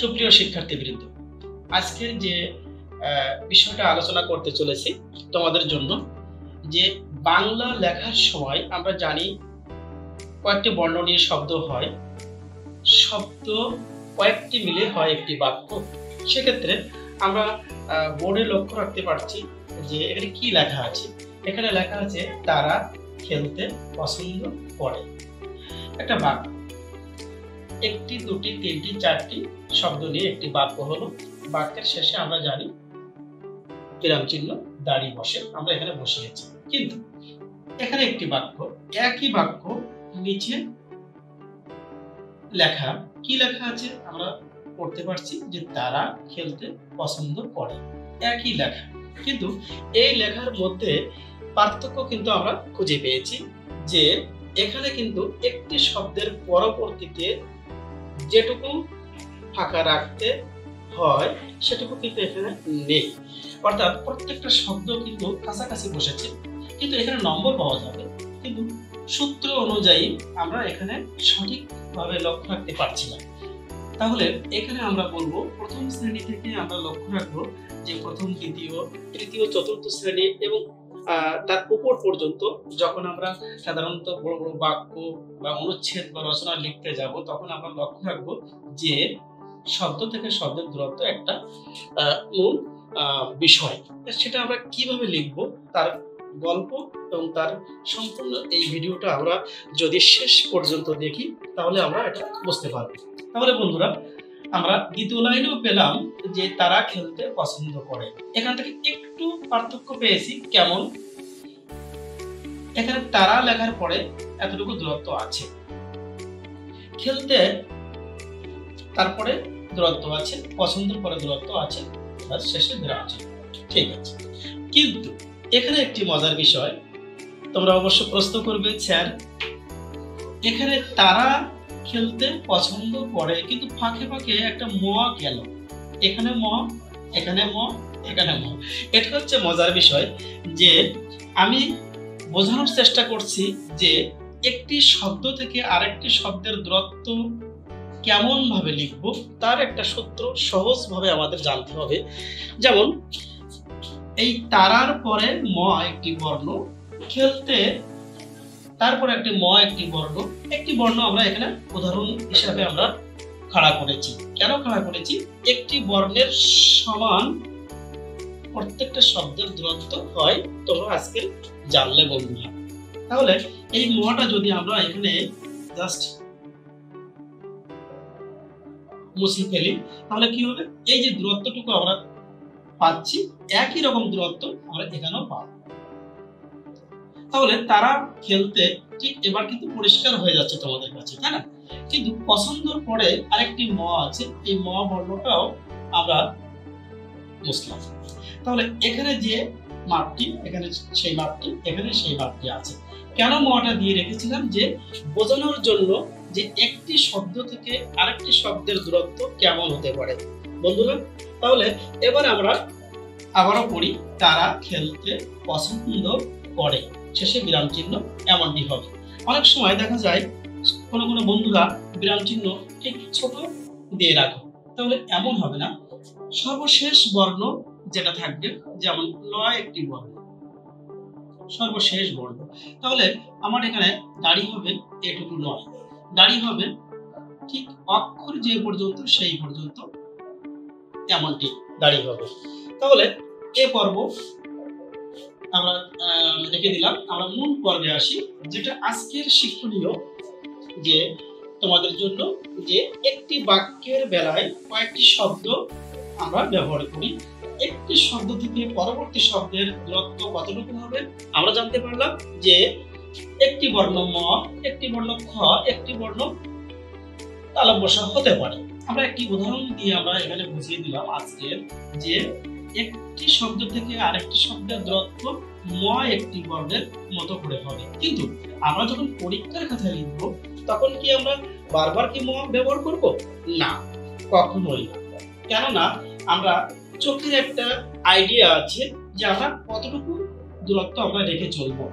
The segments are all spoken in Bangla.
সুপ্রিয় শিক্ষার্থীবৃন্দ, আজকের যে বিষয়টা আলোচনা করতে চলেছি তোমাদের জন্য, যে বাংলা লেখার সময় আমরা জানি কয়েকটি বর্ণ নিয়ে শব্দ হয়, শব্দ কয়েকটি মিলে হয় একটি বাক্য। সেক্ষেত্রে আমরা বোর্ডে লক্ষ্য রাখতে পারছি যে এখানে কি লেখা আছে। এখানে লেখা আছে তারা খেলতে পছন্দ করে। একটা বাক্য, একটি, দুটি, তিনটি, চারটি শব্দ নিয়ে একটি বাক্য হলো। বাক্যের শেষে আমরা জানি বিরাম চিহ্ন দাঁড়িয়ে বসে, আমরা এখানে বসিয়েছি। কিন্তু এখানে একটি বাক্য, একই বাক্য নিচে লেখা, কি লেখা আছে আমরা পড়তে পারছি যে তারা খেলতে পছন্দ করে। একই লেখা, কিন্তু এই লেখার মধ্যে পার্থক্য কিন্তু আমরা খুঁজে পেয়েছি যে এখানে কিন্তু একটি শব্দের পরবর্তীতে যেটুকু ফাঁকা রাখতে হয় সেটুকু কিন্তু এখানে নেই। অর্থাৎ প্রত্যেকটা শব্দ কিন্তু কাছাকাছি বসেছে, কিন্তু এখানে নম্বর পাওয়া যাবে, কিন্তু সূত্র অনুযায়ী আমরা এখানে সঠিকভাবে লক্ষ্য রাখতে পারছি না। তাহলে এখানে আমরা বলবো প্রথম শ্রেণী থেকে আমরা লক্ষ্য রাখবো যে প্রথম, দ্বিতীয়, তৃতীয়, চতুর্থ শ্রেণী এবং তার উপর পর্যন্ত যখন আমরা সাধারণত বড় বড় বাক্য বা অনুচ্ছেদ বা রচনা লিখতে যাব, তখন আমরা লক্ষ্য রাখবো যে শব্দ থেকে শব্দের দূরত্ব একটা মূল বিষয়। সেটা আমরা কিভাবে লিখব তার গল্প এবং তার সম্পূর্ণ এই ভিডিওটা আমরা যদি শেষ পর্যন্ত দেখি তাহলে আমরা এটা বুঝতে পারবো। তাহলে বন্ধুরা, আমরা দ্বিতীয় লাইনেও পেলাম যে তারা খেলতে পছন্দ করে। এখান থেকে একটু পার্থক্য পেয়েছি। কেমন? এখানে তারা লেখার পরে এতটুকু দূরত্ব আছে, খেলতে তারপরে দূরত্ব আছে, পছন্দের পরে দূরত্ব আছে, শেষে বিরাম চিহ্ন। ঠিক আছে, কিন্তু এখানে একটি মজার বিষয়, তোমরা অবশ্য প্রশ্ন করবে, স্যার এখানে তারা খেলতে পছন্দ করে কিন্তু ফাঁকে ফাঁকে একটা ম গেল, এখানে ম, এখানে ম, এখানে ম। এটা হচ্ছে মজার বিষয় যে আমি বোঝানোর চেষ্টা করছি যে একটি শব্দ থেকে আরেকটি শব্দের দূরত্ব কেমন ভাবে লিখব তার একটা সূত্র সহজভাবে আমাদের জানতে হবে। যেমন এই তারার পরে ম একটি বর্ণ, খেলতে তারপরে একটি ম একটি বর্ণ, একটি বর্ণ আমরা এখানে উদাহরণ হিসাবে আমরা খাড়া করেছি। কেন খাড়া করেছি? একটি বর্ণের সমান প্রত্যেকটা শব্দের দূরত্ব হয়, তোমরা আজকে জানলে বন্ধুরা। তাহলে এই মটা যদি আমরা এখানে জাস্ট মুছে ফেলি তাহলে কি হবে? এই যে দূরত্বটুকু আমরা পাচ্ছি, একই রকম দূরত্ব আমরা এখানেও পাবো। তাহলে তারা খেলতে, ঠিক এবার কিন্তু পরিষ্কার হয়ে যাচ্ছে তোমাদের কাছে, তাই না? কিন্তু পছন্দর পরে আরেকটি ম আছে, এই ম বর্ণটাও আমরা মুছলাম। তাহলে এখানে যে মাপটি, এখানে সেই মাপটি, এখানে সেই মাপটি আছে। কেন মটা দিয়ে রেখেছিলাম? যে বোঝানোর জন্য যে একটি শব্দ থেকে আরেকটি শব্দের দূরত্ব কেমন হতে পারে বন্ধুরা। তাহলে এবার আমরা আবারও পড়ি, তারা খেলতে পছন্দ করে, শেষে বিরাম চিহ্ন এমনটি হবে। অনেক সময় দেখা যায় কোনো কোনো বন্ধুরা বিরাম চিহ্ন ঠিক ছোট দিয়ে রাখো, তাহলে এমন হবে না। সর্বশেষ বর্ণ যেটা থাকবে, যেমন ল একটি বর্ণ, সর্বশেষ বর্ণ, তাহলে আমার এখানে দাড়ি হবে এটুকু নয়, দাড়ি হবে ঠিক অক্ষর যে পর্যন্ত সেই পর্যন্ত, এমনটি দাড়ি হবে। তাহলে এ পর্ব আমরা রেখে দিলাম। আমরা মূল পর্বে আসি, যেটা আজকের শিক্ষণীয়, যে তোমাদের জন্য যে একটি বাক্যের বেলায় কয়েকটি শব্দ আমরা ব্যবহার করি, একটি শব্দ থেকে পরবর্তী শব্দের দূরত্ব কতটুকু হবে আমরা জানতে পারলাম। যে একটি বর্ণ ম, একটি বর্ণ খ, একটি বর্ণ তালব্যস্য হতে পারে। আমরা একটি উদাহরণ দিয়ে আমরা এখানে বুঝিয়ে দিলাম আজকের, যে একটি শব্দ থেকে আরেকটি শব্দের দূরত্ব ম একটি বর্ণের মতো করে হবে। কিন্তু আমরা যখন পরীক্ষার খাতায় লিখবো তখন কি আমরা বারবার কি ম ব্যবহার করব? না, কখনোই না। কেননা আমরা চোখের একটা আইডিয়া আছে যে আমরা কতটুকু দূরত্ব আমরা রেখে চলবো।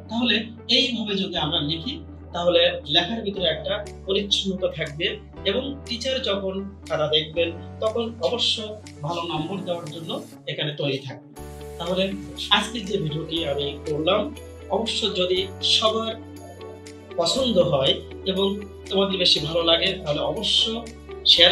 তাহলে এইভাবে যদি আমরা লিখি তাহলে লেখার ভিতরে একটা পরিচ্ছন্নতা থাকবে এবং টিচার যখন খাতা দেখবেন তখন অবশ্য ভালো নম্বর দেওয়ার জন্য এখানে তৈরি থাকবে। তাহলে আজকের যে ভিডিওটি আমি করলাম, অবশ্য যদি সবার পছন্দ হয় এবং তোমাদের বেশি ভালো লাগে তাহলে অবশ্য শেয়ার